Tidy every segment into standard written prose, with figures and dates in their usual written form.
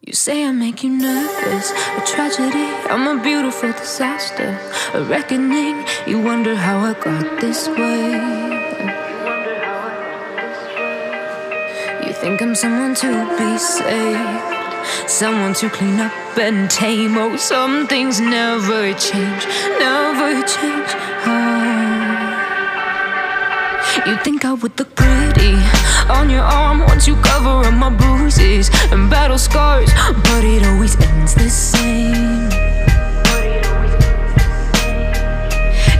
You say I make you nervous, a tragedy, I'm a beautiful disaster, a reckoning. You wonder how I got this way. You think I'm someone to be saved, someone to clean up and tame. Oh, some things never change, never change. You think I would look pretty on your arm once you cover up my bruises and battle scars, but it always ends the same.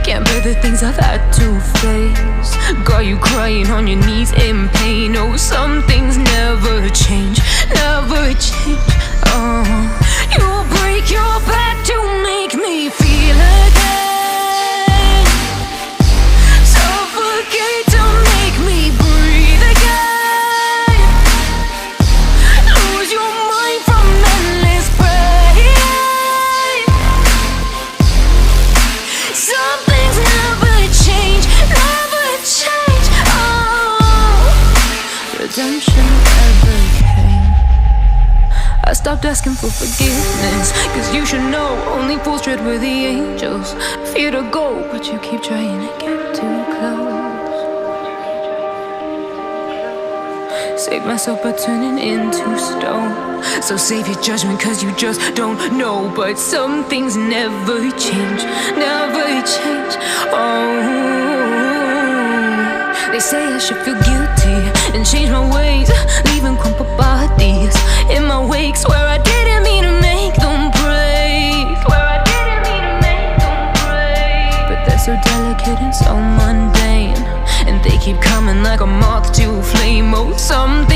Can't bear the things I've had to face, got you crying on your knees in pain. Oh, some things never change, never change. You'll break your back to make me feel again, suffocate to make me breathe again, lose your mind from endless pain. Some things never change, never change. Redemption never came. I stopped asking for forgiveness, cause you should know only fools tread where the angels fear to go, but you keep trying to get too close. Save myself by turning into stone, so save your judgment cause you just don't know. But some things never change, never change. They say I should feel guilty and change my ways, leaving crumpled bodies in my wake. Swear I didn't mean to make them break, swear I didn't mean to make them break. But they're so delicate and so mundane, and they keep coming like a moth to a flame. Oh, some